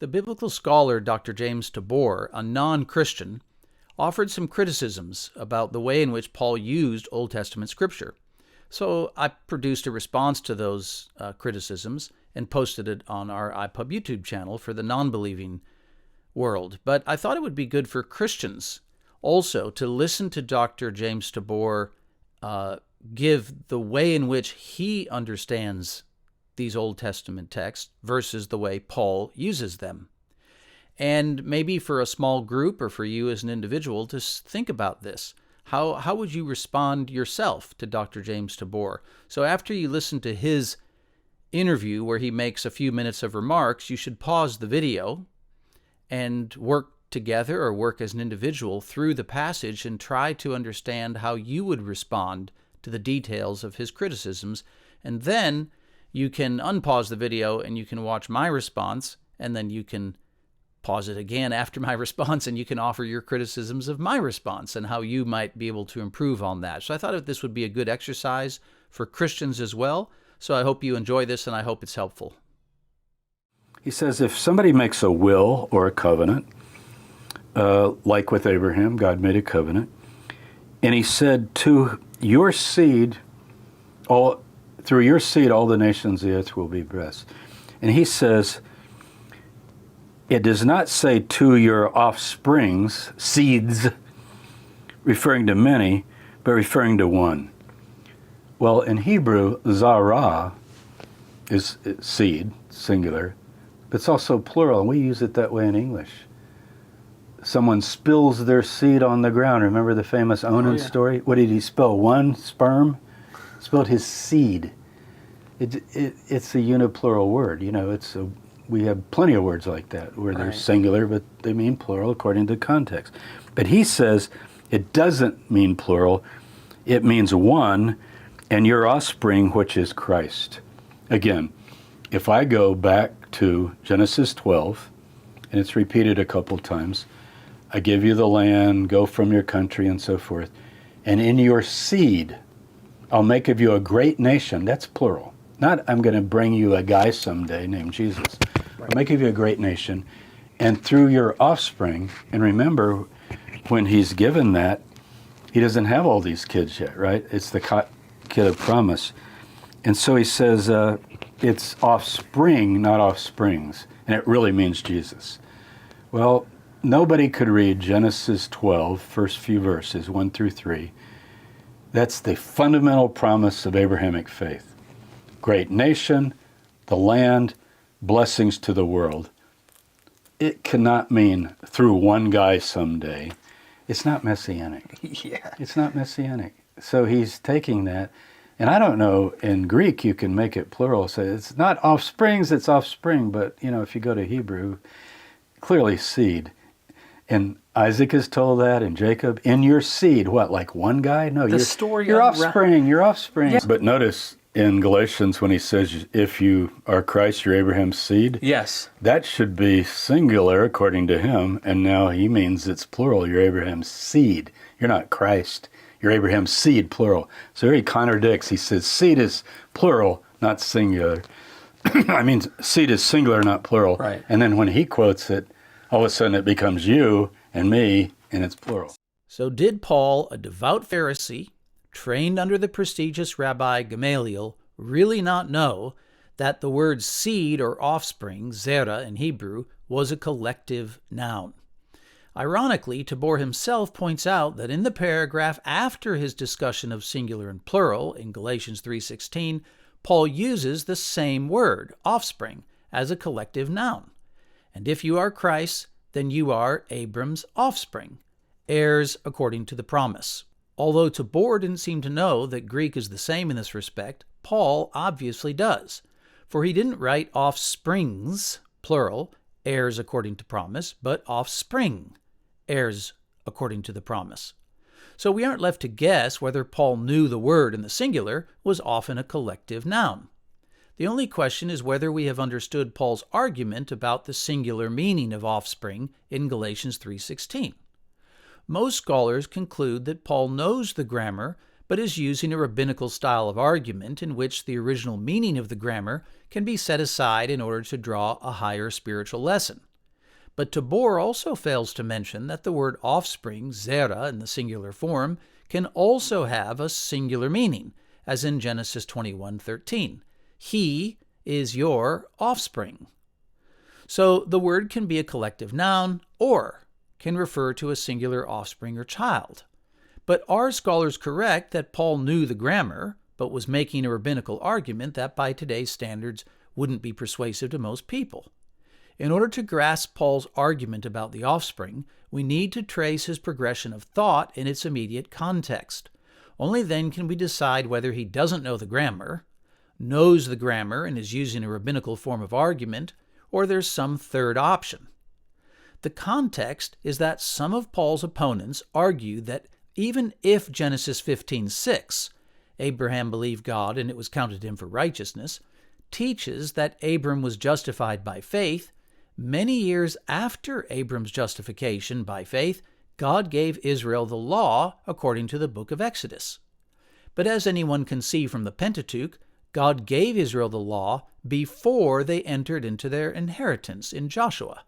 The biblical scholar Dr. James Tabor, a non-Christian, offered some criticisms about the way in which Paul used Old Testament scripture. So I produced a response to those criticisms and posted it on our iPUB YouTube channel for the non-believing world. But I thought it would be good for Christians also to listen to Dr. James Tabor give the way in which he understands these Old Testament texts versus the way Paul uses them. And maybe for a small group or for you as an individual to think about this. How would you respond yourself to Dr. James Tabor? So after you listen to his interview where he makes a few minutes of remarks, you should pause the video and work together or work as an individual through the passage and try to understand how you would respond to the details of his criticisms. And then you can unpause the video and you can watch my response, and then you can pause it again after my response, and you can offer your criticisms of my response and how you might be able to improve on that. So I thought that this would be a good exercise for Christians as well. So I hope you enjoy this, and I hope it's helpful. He says if somebody makes a will or a covenant, like with Abraham, God made a covenant, and he said, to your seed, through your seed, all the nations of the earth will be blessed. And he says, it does not say to your offsprings, seeds, referring to many, but referring to one. Well, in Hebrew, zarah is seed, singular, but it's also plural, and we use it that way in English. Someone spills their seed on the ground. Remember the famous Onan story? What did he spill? One sperm? Spilled his seed. It's a uniplural word. You know, we have plenty of words like that where they're singular, but they mean plural according to context. But he says it doesn't mean plural. It means one, and your offspring, which is Christ. Again, if I go back to Genesis 12, and it's repeated a couple times, I give you the land, go from your country, and so forth. And in your seed, I'll make of you a great nation. That's plural. Not I'm going to bring you a guy someday named Jesus. I'll make of you a great nation. And through your offspring, and remember, when he's given that, he doesn't have all these kids yet, right? It's the kid of promise. And so he says it's offspring, not offsprings. And it really means Jesus. Well, nobody could read Genesis 12, first few verses, 1 through 3. That's the fundamental promise of Abrahamic faith. Great nation, the land, blessings to the world. It cannot mean through one guy someday. It's not messianic. Yeah. It's not messianic. So he's taking that, and I don't know, in Greek you can make it plural. So it's not offsprings, it's offspring, but if you go to Hebrew, clearly seed. And Isaac is told that, and Jacob, in your seed, what, like one guy? No, your offspring, your offspring. Yeah. But notice in Galatians when he says, if you are Christ, you're Abraham's seed. Yes. That should be singular according to him, and now he means it's plural. You're Abraham's seed. You're not Christ. You're Abraham's seed, plural. So here he contradicts. He says seed is plural, not singular. I mean, seed is singular, not plural. Right. And then when he quotes it, all of a sudden it becomes you and me, and it's plural. So did Paul, a devout Pharisee, trained under the prestigious Rabbi Gamaliel, really not know that the word seed or offspring, zera in Hebrew, was a collective noun? Ironically, Tabor himself points out that in the paragraph after his discussion of singular and plural in Galatians 3:16, Paul uses the same word, offspring, as a collective noun. And if you are Christ, then you are Abram's offspring, heirs according to the promise. Although Tabor didn't seem to know that Greek is the same in this respect, Paul obviously does. For he didn't write offsprings, plural, heirs according to promise, but offspring, heirs according to the promise. So we aren't left to guess whether Paul knew the word in the singular was often a collective noun. The only question is whether we have understood Paul's argument about the singular meaning of offspring in Galatians 3:16. Most scholars conclude that Paul knows the grammar, but is using a rabbinical style of argument in which the original meaning of the grammar can be set aside in order to draw a higher spiritual lesson. But Tabor also fails to mention that the word offspring, zera in the singular form, can also have a singular meaning, as in Genesis 21:13. He is your offspring. So the word can be a collective noun or can refer to a singular offspring or child. But are scholars correct that Paul knew the grammar, but was making a rabbinical argument that by today's standards wouldn't be persuasive to most people? In order to grasp Paul's argument about the offspring, we need to trace his progression of thought in its immediate context. Only then can we decide whether he doesn't know the grammar, knows the grammar and is using a rabbinical form of argument, or there's some third option. The context is that some of Paul's opponents argue that even if Genesis 15:6, Abraham believed God and it was counted to him for righteousness, teaches that Abram was justified by faith, many years after Abram's justification by faith, God gave Israel the law according to the book of Exodus. But as anyone can see from the Pentateuch, God gave Israel the law before they entered into their inheritance in Joshua.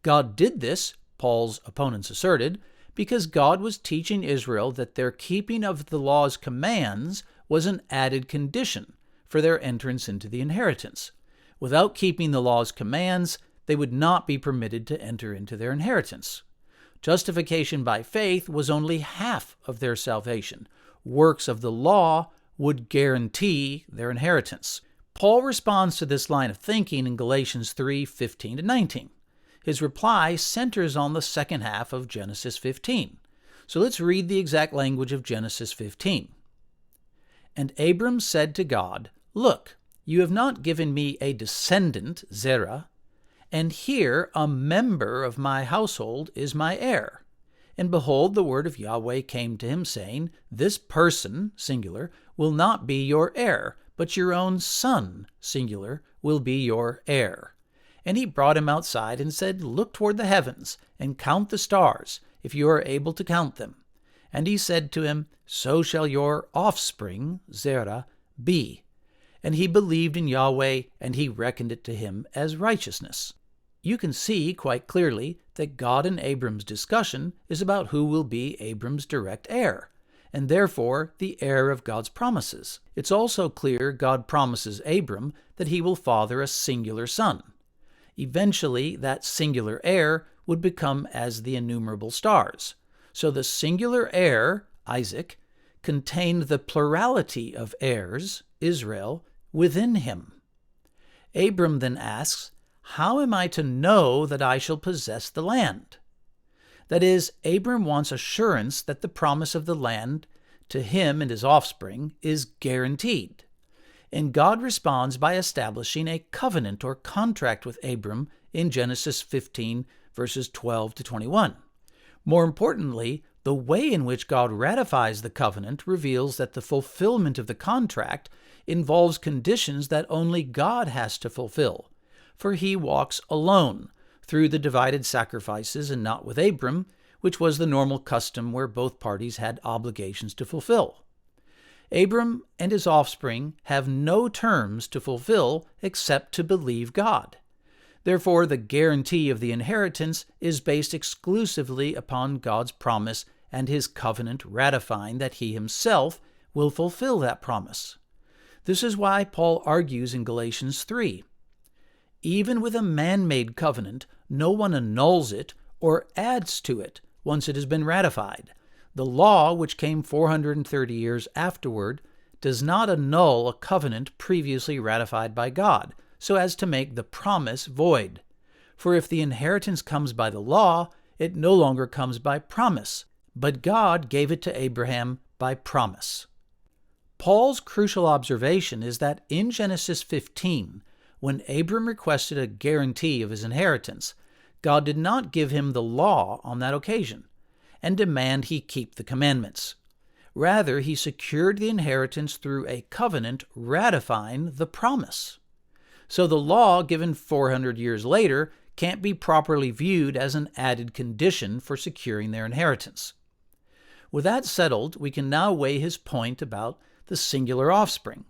God did this, Paul's opponents asserted, because God was teaching Israel that their keeping of the law's commands was an added condition for their entrance into the inheritance. Without keeping the law's commands, they would not be permitted to enter into their inheritance. Justification by faith was only half of their salvation. Works of the law would guarantee their inheritance. Paul responds to this line of thinking in Galatians 3:15-19. His reply centers on the second half of Genesis 15. So let's read the exact language of Genesis 15. And Abram said to God, "Look, you have not given me a descendant, Zerah, and here a member of my household is my heir. And behold, the word of Yahweh came to him, saying, This person, singular, will not be your heir, but your own son, singular, will be your heir. And he brought him outside and said, Look toward the heavens, and count the stars, if you are able to count them. And he said to him, So shall your offspring, Zerah, be. And he believed in Yahweh, and he reckoned it to him as righteousness." You can see quite clearly that God and Abram's discussion is about who will be Abram's direct heir, and therefore the heir of God's promises. It's also clear God promises Abram that he will father a singular son. Eventually, that singular heir would become as the innumerable stars. So the singular heir, Isaac, contained the plurality of heirs, Israel, within him. Abram then asks, "How am I to know that I shall possess the land?" That is, Abram wants assurance that the promise of the land to him and his offspring is guaranteed. And God responds by establishing a covenant or contract with Abram in Genesis 15, verses 12 to 21. More importantly, the way in which God ratifies the covenant reveals that the fulfillment of the contract involves conditions that only God has to fulfill, for he walks alone through the divided sacrifices and not with Abram, which was the normal custom where both parties had obligations to fulfill. Abram and his offspring have no terms to fulfill except to believe God. Therefore, the guarantee of the inheritance is based exclusively upon God's promise and his covenant ratifying that he himself will fulfill that promise. This is why Paul argues in Galatians 3. Even with a man-made covenant, no one annuls it or adds to it once it has been ratified. The law, which came 430 years afterward, does not annul a covenant previously ratified by God, so as to make the promise void. For if the inheritance comes by the law, it no longer comes by promise, but God gave it to Abraham by promise. Paul's crucial observation is that in Genesis 15, when Abram requested a guarantee of his inheritance, God did not give him the law on that occasion and demand he keep the commandments. Rather, he secured the inheritance through a covenant ratifying the promise. So the law given 400 years later can't be properly viewed as an added condition for securing their inheritance. With that settled, we can now weigh his point about the singular offspring.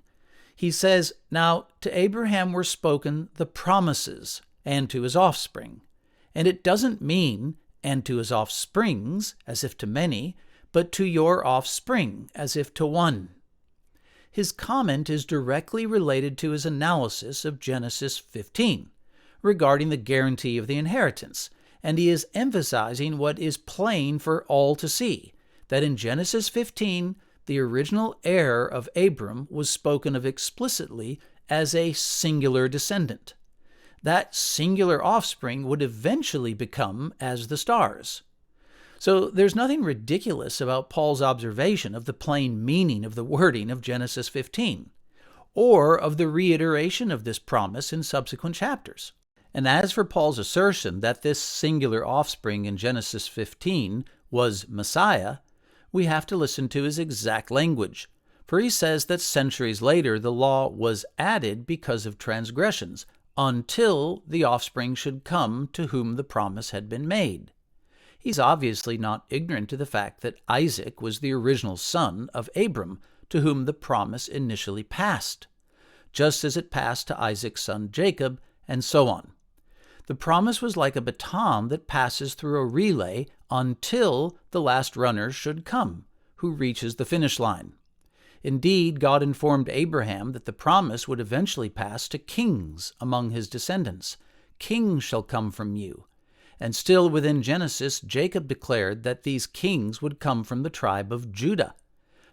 He says, "Now to Abraham were spoken the promises, and to his offspring. And it doesn't mean, and to his offsprings, as if to many, but to your offspring, as if to one. His comment is directly related to his analysis of Genesis 15, regarding the guarantee of the inheritance, and he is emphasizing what is plain for all to see, that in Genesis 15, the original heir of Abram was spoken of explicitly as a singular descendant. That singular offspring would eventually become as the stars. So there's nothing ridiculous about Paul's observation of the plain meaning of the wording of Genesis 15, or of the reiteration of this promise in subsequent chapters. And as for Paul's assertion that this singular offspring in Genesis 15 was Messiah, we have to listen to his exact language, for he says that centuries later the law was added because of transgressions, until the offspring should come to whom the promise had been made. He's obviously not ignorant to the fact that Isaac was the original son of Abram, to whom the promise initially passed, just as it passed to Isaac's son Jacob, and so on. The promise was like a baton that passes through a relay until the last runner should come, who reaches the finish line. Indeed, God informed Abraham that the promise would eventually pass to kings among his descendants. Kings shall come from you. And still within Genesis, Jacob declared that these kings would come from the tribe of Judah.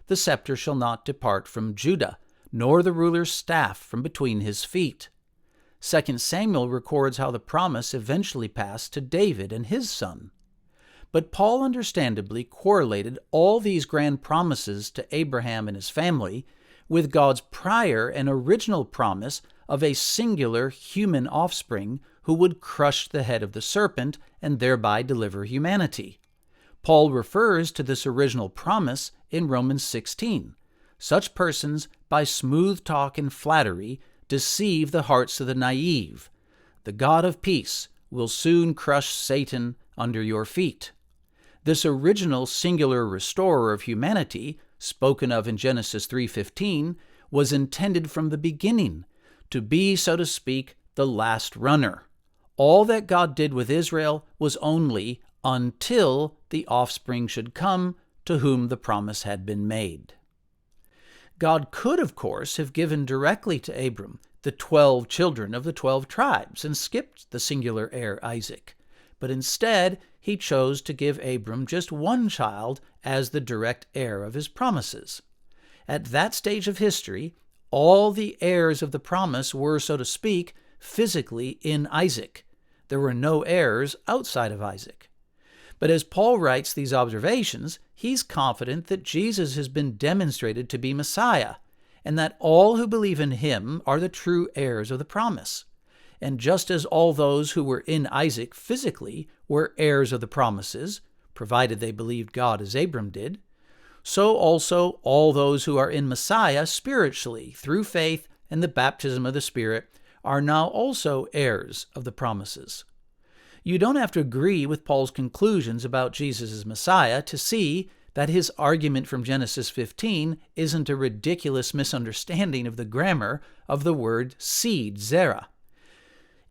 The scepter shall not depart from Judah, nor the ruler's staff from between his feet. 2 Samuel records how the promise eventually passed to David and his son. But Paul understandably correlated all these grand promises to Abraham and his family with God's prior and original promise of a singular human offspring who would crush the head of the serpent and thereby deliver humanity. Paul refers to this original promise in Romans 16. Such persons, by smooth talk and flattery, deceive the hearts of the naive. The God of peace will soon crush Satan under your feet. This original singular restorer of humanity, spoken of in Genesis 3:15, was intended from the beginning to be, so to speak, the last runner. All that God did with Israel was only until the offspring should come to whom the promise had been made. God could, of course, have given directly to Abram the 12 children of the 12 tribes and skipped the singular heir Isaac. But instead, he chose to give Abram just one child as the direct heir of his promises. At that stage of history, all the heirs of the promise were, so to speak, physically in Isaac. There were no heirs outside of Isaac. But as Paul writes these observations, he's confident that Jesus has been demonstrated to be Messiah, and that all who believe in him are the true heirs of the promise. And just as all those who were in Isaac physically were heirs of the promises, provided they believed God as Abram did, so also all those who are in Messiah spiritually, through faith and the baptism of the Spirit, are now also heirs of the promises. You don't have to agree with Paul's conclusions about Jesus as Messiah to see that his argument from Genesis 15 isn't a ridiculous misunderstanding of the grammar of the word seed, zera.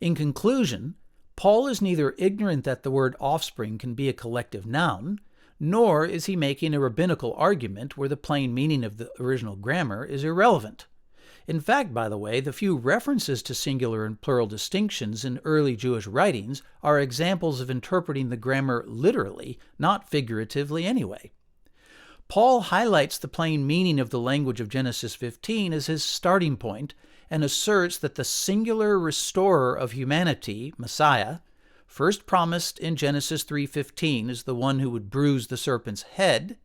In conclusion, Paul is neither ignorant that the word offspring can be a collective noun, nor is he making a rabbinical argument where the plain meaning of the original grammar is irrelevant. In fact, by the way, the few references to singular and plural distinctions in early Jewish writings are examples of interpreting the grammar literally, not figuratively anyway. Paul highlights the plain meaning of the language of Genesis 15 as his starting point and asserts that the singular restorer of humanity, Messiah, first promised in Genesis 3:15 as the one who would bruise the serpent's head,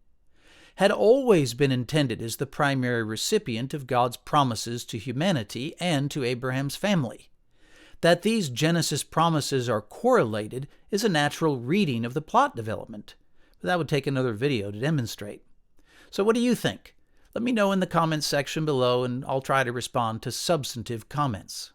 had always been intended as the primary recipient of God's promises to humanity and to Abraham's family. That these Genesis promises are correlated is a natural reading of the plot development, but that would take another video to demonstrate. So what do you think? Let me know in the comments section below, and I'll try to respond to substantive comments.